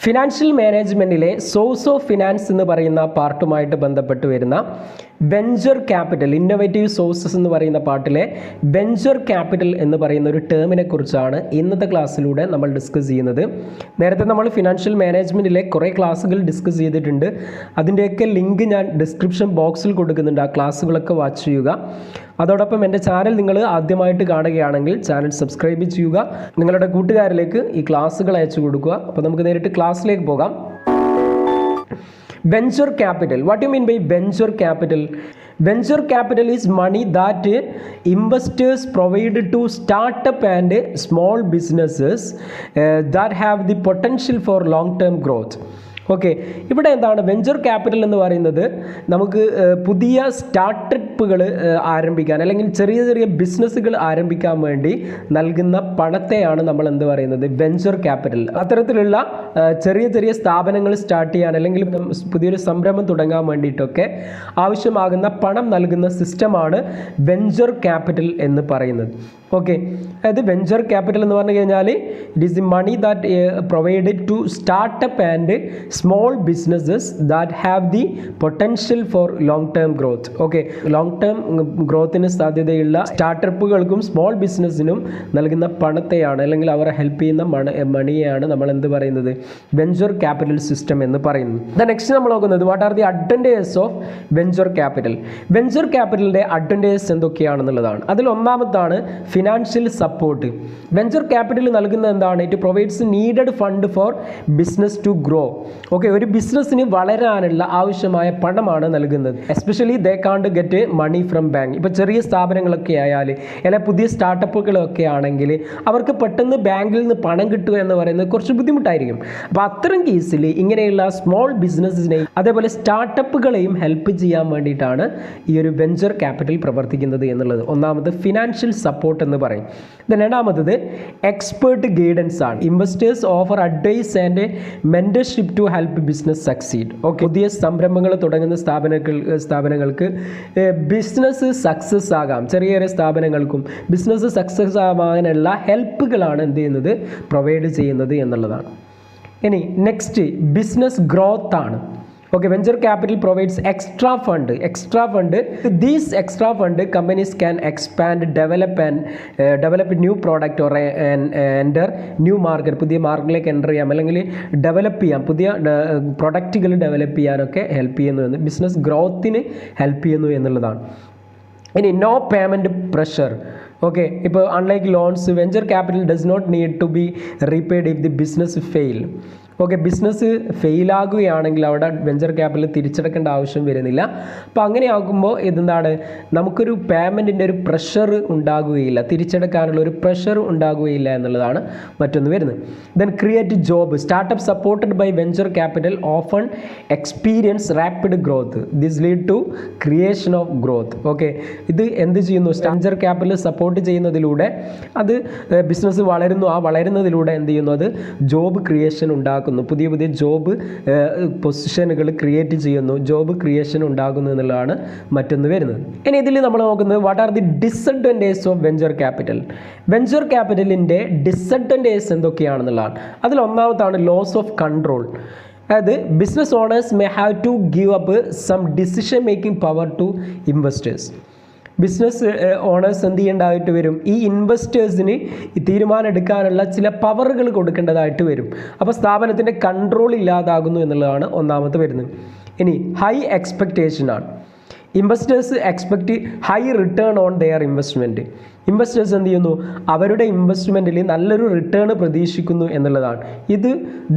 Financial മാനേജ്മെൻറ്റിലെ source of finance എന്ന് പറയുന്ന പാർട്ടുമായിട്ട് ബന്ധപ്പെട്ട് വരുന്ന വെഞ്ചർ ക്യാപിറ്റൽ, ഇന്നോവേറ്റീവ് സോഴ്സസ് എന്ന് പറയുന്ന പാർട്ടിലെ വെഞ്ചർ ക്യാപിറ്റൽ എന്ന് പറയുന്ന ഒരു ടേമിനെ കുറിച്ചാണ് ഇന്നത്തെ ക്ലാസ്സിലൂടെ നമ്മൾ ഡിസ്കസ് ചെയ്യുന്നത്. നേരത്തെ നമ്മൾ ഫിനാൻഷ്യൽ മാനേജ്മെൻറ്റിലെ കുറേ ക്ലാസ്സുകൾ ഡിസ്കസ് ചെയ്തിട്ടുണ്ട്. അതിൻ്റെയൊക്കെ ലിങ്ക് ഞാൻ ഡിസ്ക്രിപ്ഷൻ ബോക്സിൽ കൊടുക്കുന്നുണ്ട്. ആ ക്ലാസ്സുകളൊക്കെ വാച്ച് ചെയ്യുക. അതോടൊപ്പം എൻ്റെ ചാനൽ നിങ്ങൾ ആദ്യമായിട്ട് കാണുകയാണെങ്കിൽ ചാനൽ സബ്സ്ക്രൈബ് ചെയ്യുക. നിങ്ങളുടെ കൂട്ടുകാരിലേക്ക് ഈ ക്ലാസ്സുകൾ അയച്ചു കൊടുക്കുക. അപ്പോൾ നമുക്ക് നേരിട്ട് ക്ലാസ്സിലേക്ക് പോകാം. Venture capital. What do you mean by venture capital? Venture capital is money that investors provide to startup and small businesses that have the potential for long-term growth. Okay, ഇവിടെ എന്താണ് വെഞ്ചർ ക്യാപിറ്റൽ എന്ന് പറയുന്നത്? നമുക്ക് പുതിയ സ്റ്റാർട്ടപ്പുകൾ ആരംഭിക്കാൻ അല്ലെങ്കിൽ ചെറിയ ചെറിയ ബിസിനസ്സുകൾ ആരംഭിക്കാൻ വേണ്ടി നൽകുന്ന പണത്തെയാണ് നമ്മൾ എന്ത് പറയുന്നത്? Venture capital. അത്തരത്തിലുള്ള ചെറിയ ചെറിയ സ്ഥാപനങ്ങൾ സ്റ്റാർട്ട് ചെയ്യാൻ അല്ലെങ്കിൽ പുതിയൊരു സംരംഭം തുടങ്ങാൻ വേണ്ടിയിട്ടൊക്കെ ആവശ്യമാകുന്ന പണം നൽകുന്ന സിസ്റ്റമാണ് വെഞ്ചർ ക്യാപിറ്റൽ എന്ന് പറയുന്നത്. ഓക്കെ, അതായത് വെഞ്ചർ ക്യാപിറ്റൽ എന്ന് പറഞ്ഞു കഴിഞ്ഞാൽ it is the money that provided to startup and small businesses that have the potential for long term growth. Okay, long term ഗ്രോത്തിന് സാധ്യതയുള്ള സ്റ്റാർട്ടപ്പുകൾക്കും സ്മോൾ ബിസിനസ്സിനും നൽകുന്ന പണത്തെയാണ് അല്ലെങ്കിൽ അവരെ ഹെൽപ്പ് ചെയ്യുന്ന മണിയെയാണ് നമ്മൾ എന്ത് പറയുന്നത്? വെഞ്ചർ ക്യാപിറ്റൽ സിസ്റ്റം എന്ന് പറയുന്നത്. നെക്സ്റ്റ് നമ്മൾ നോക്കുന്നത് what are the advantages of venture capital. Venture ക്യാപിറ്റലിൻ്റെ അഡ്വാൻറ്റേജസ് എന്തൊക്കെയാണെന്നുള്ളതാണ്. അതിൽ ഒന്നാമത്താണ് ഫിനാൻഷ്യൽ സപ്പോർട്ട്. വെഞ്ചർ ക്യാപിറ്റൽ നൽകുന്നത് എന്താണ്? It provides needed fund for business to grow. Okay, ഒരു ബിസിനസ്സിന് വളരാനുള്ള ആവശ്യമായ പണമാണ് നൽകുന്നത്. എസ്പെഷ്യലി ദേ കാണ്ട് ഗെറ്റ് മണി ഫ്രം ബാങ്ക്. ഇപ്പോൾ ചെറിയ സ്ഥാപനങ്ങളൊക്കെ ആയാൽ അല്ലെങ്കിൽ പുതിയ സ്റ്റാർട്ടപ്പുകളൊക്കെ ആണെങ്കിൽ അവർക്ക് പെട്ടെന്ന് ബാങ്കിൽ നിന്ന് പണം കിട്ടുക എന്ന് പറയുന്നത് കുറച്ച് ബുദ്ധിമുട്ടായിരിക്കും. അപ്പോൾ അത്തരം കേസിൽ ഇങ്ങനെയുള്ള സ്മോൾ ബിസിനസ്സിനെയും അതേപോലെ സ്റ്റാർട്ടപ്പുകളെയും ഹെൽപ്പ് ചെയ്യാൻ വേണ്ടിയിട്ടാണ് ഈ ഒരു വെഞ്ചർ ക്യാപിറ്റൽ പ്രവർത്തിക്കുന്നത് എന്നുള്ളത്. ഒന്നാമത് ഫിനാൻഷ്യൽ സപ്പോർട്ട് എന്ന് പറയും. രണ്ടാമത്തത് എക്സ്പേർട്ട് ഗൈഡൻസ് ആണ്. Investors offer advice and mentorship to help business succeed. Okay, പുതിയ സംരംഭങ്ങൾ തുടങ്ങുന്ന സ്ഥാപനങ്ങൾക്ക് ബിസിനസ് സക്സസ് ആകാം. ചെറിയ ചെറിയ സ്ഥാപനങ്ങൾക്കും ബിസിനസ് സക്സസ് ആവാനുള്ള ഹെൽപ്പുകളാണ് എന്ത് ചെയ്യുന്നത്? പ്രൊവൈഡ് ചെയ്യുന്നത് എന്നുള്ളതാണ്. ഇനി നെക്സ്റ്റ് ബിസിനസ് ഗ്രോത്ത് ആണ്. Okay, venture capital provides extra fund. These extra fund companies can expand, develop new product or enter new market. പുതിയ മാർക്കറ്റിലേക്ക് എൻ്റർ ചെയ്യാം അല്ലെങ്കിൽ ഡെവലപ്പ് ചെയ്യാം, പുതിയ പ്രൊഡക്റ്റുകൾ ഡെവലപ്പ് ചെയ്യാനൊക്കെ ഹെൽപ്പ് ചെയ്യുന്നു എന്ന്, ബിസിനസ് ഗ്രോത്തിന് ഹെൽപ്പ് ചെയ്യുന്നു എന്നുള്ളതാണ്. ഇനി നോ പേയ്മെൻറ്റ് പ്രഷർ. ഓക്കെ, ഇപ്പോൾ unlike loans, venture capital does not need to be repaid if the business fail. Okay, business ഫെയിലാകുകയാണെങ്കിൽ അവിടെ വെഞ്ചർ ക്യാപിറ്റൽ തിരിച്ചടക്കേണ്ട ആവശ്യം വരുന്നില്ല. അപ്പോൾ അങ്ങനെ ആകുമ്പോൾ ഇതെന്താണ്? നമുക്കൊരു പേയ്മെൻറ്റിൻ്റെ ഒരു പ്രഷർ ഉണ്ടാകുകയില്ല, തിരിച്ചടക്കാനുള്ള ഒരു പ്രഷർ ഉണ്ടാകുകയില്ല എന്നുള്ളതാണ് മറ്റൊന്ന് വരുന്നത്. Then create job. Startup supported by venture capital often experience rapid growth. This lead to creation of growth. Okay, ഇത് എന്ത് ചെയ്യുന്നു? വെഞ്ചർ ക്യാപിറ്റൽ സപ്പോർട്ട് ചെയ്യുന്നതിലൂടെ അത് ബിസിനസ് വളരുന്നു. ആ വളരുന്നതിലൂടെ എന്ത് ചെയ്യുന്നു? അത് ജോബ് ക്രിയേഷൻ ഉണ്ടാക്കും, പുതിയ പുതിയ ജോബ് പൊസിഷനുകൾ ക്രിയേറ്റ് ചെയ്യുന്നു, ജോബ് ക്രിയേഷൻ ഉണ്ടാകുന്നു എന്നുള്ളതാണ് മറ്റൊന്ന് വരുന്നത്. ഇനി ഇതിൽ നമ്മൾ നോക്കുന്നത് what are the disadvantages of venture capital. Venture ക്യാപിറ്റലിൻ്റെ ഡിസഡ്വാൻറ്റേജസ് എന്തൊക്കെയാണെന്നുള്ളതാണ്. അതിൽ ഒന്നാമതാണ് ലോസ് ഓഫ് കൺട്രോൾ. അതായത് business owners may have to give up some decision making power to investors. Business owners എന്ത് ചെയ്യേണ്ടതായിട്ട് വരും? ഈ ഇൻവെസ്റ്റേഴ്സിന് ഈ തീരുമാനം എടുക്കാനുള്ള ചില പവറുകൾ കൊടുക്കേണ്ടതായിട്ട് വരും. അപ്പോൾ സ്ഥാപനത്തിൻ്റെ കൺട്രോൾ ഇല്ലാതാകുന്നു എന്നുള്ളതാണ് ഒന്നാമത്തെ വരുന്നത്. ഇനി ഹൈ എക്സ്പെക്റ്റേഷനാണ്. Investors expect high return on their investment. Investors എന്ത് ചെയ്യുന്നു? അവരുടെ ഇൻവെസ്റ്റ്മെൻറ്റിൽ നല്ലൊരു റിട്ടേൺ പ്രതീക്ഷിക്കുന്നു എന്നുള്ളതാണ്.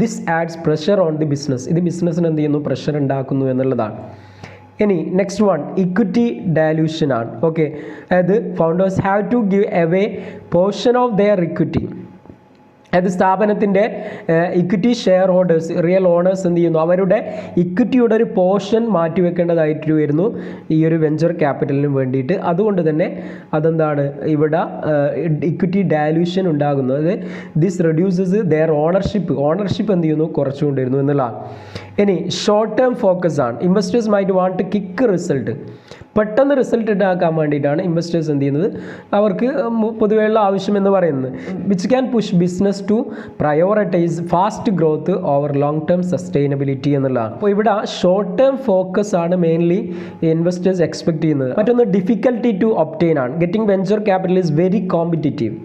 This adds pressure on the business. ഇത് ബിസിനസ്സിന് എന്ത് ചെയ്യുന്നു? പ്രഷർ ഉണ്ടാക്കുന്നു എന്നുള്ളതാണ്. ഇനി നെക്സ്റ്റ് വൺ ഇക്വിറ്റി ഡയലൂഷൻ ആണ്. ഓക്കെ, അതായത് founders have to give away portion of their equity. അതായത് സ്ഥാപനത്തിൻ്റെ equity shareholders, real owners എന്ത് ചെയ്യുന്നു? അവരുടെ ഇക്വിറ്റിയുടെ ഒരു പോർഷൻ മാറ്റിവെക്കേണ്ടതായിട്ട് വരുന്നു ഈ ഒരു വെഞ്ചർ ക്യാപിറ്റലിന് വേണ്ടിയിട്ട്. അതുകൊണ്ട് തന്നെ അതെന്താണ്? ഇവിടെ ഇക്വിറ്റി ഡയലൂഷൻ ഉണ്ടാകുന്നു. അത് ദിസ് റെഡ്യൂസസ് ദെയർ ഓണർഷിപ്പ് എന്ത് ചെയ്യുന്നു? കുറച്ചുകൊണ്ടിരുന്നു എന്നുള്ളതാണ്. ഇനി ഷോർട്ട് ടേം ഫോക്കസ് ആണ്. Investors might want to kick result. പെട്ടെന്ന് റിസൾട്ട് ഉണ്ടാക്കാൻ വേണ്ടിയിട്ടാണ് ഇൻവെസ്റ്റേഴ്സ് എന്ത് ചെയ്യുന്നത്, അവർക്ക് പൊതുവെയുള്ള ആവശ്യം എന്ന് പറയുന്നത്. Which can push business to prioritise fast growth over long term sustainability എന്നുള്ളതാണ്. അപ്പോൾ ഇവിടെ ഷോർട്ട് ടേം ഫോക്കസ് ആണ് മെയിൻലി ഇൻവെസ്റ്റേഴ്സ് എക്സ്പെക്ട് ചെയ്യുന്നത്. മറ്റൊന്ന് ഡിഫിക്കൽട്ടി ടു ഒബ്റ്റെയിൻ ആണ്. Getting venture capital is very competitive.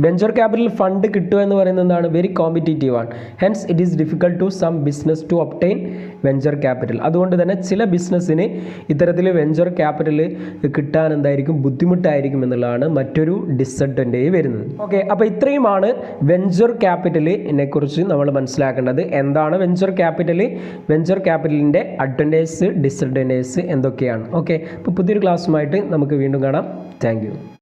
Venture capital fund കിട്ടുക എന്ന് പറയുന്നത് എന്താണ്, വെരി കോമ്പറ്റീറ്റീവ് ആണ്. Hence it is difficult to some business to obtain venture capital. അതുകൊണ്ട് തന്നെ ചില ബിസിനസ്സിന് ഇത്തരത്തിൽ വെഞ്ചർ ക്യാപിറ്റൽ കിട്ടാൻ എന്തായിരിക്കും, ബുദ്ധിമുട്ടായിരിക്കും എന്നുള്ളതാണ് മറ്റൊരു ഡിസഡ്വാൻറ്റേജ് വരുന്നത്. ഓക്കെ, അപ്പോൾ ഇത്രയുമാണ് വെഞ്ചർ ക്യാപിറ്റലിനെ കുറിച്ച് നമ്മൾ മനസ്സിലാക്കേണ്ടത്. എന്താണ് വെഞ്ചർ ക്യാപിറ്റൽ, വെഞ്ചർ ക്യാപിറ്റലിൻ്റെ അഡ്വാൻറ്റേജസ് ഡിസഡ്വാൻറ്റേജസ് എന്തൊക്കെയാണ്. ഓക്കെ, അപ്പോൾ പുതിയൊരു ക്ലാസ്സുമായിട്ട് നമുക്ക് വീണ്ടും കാണാം. Thank U.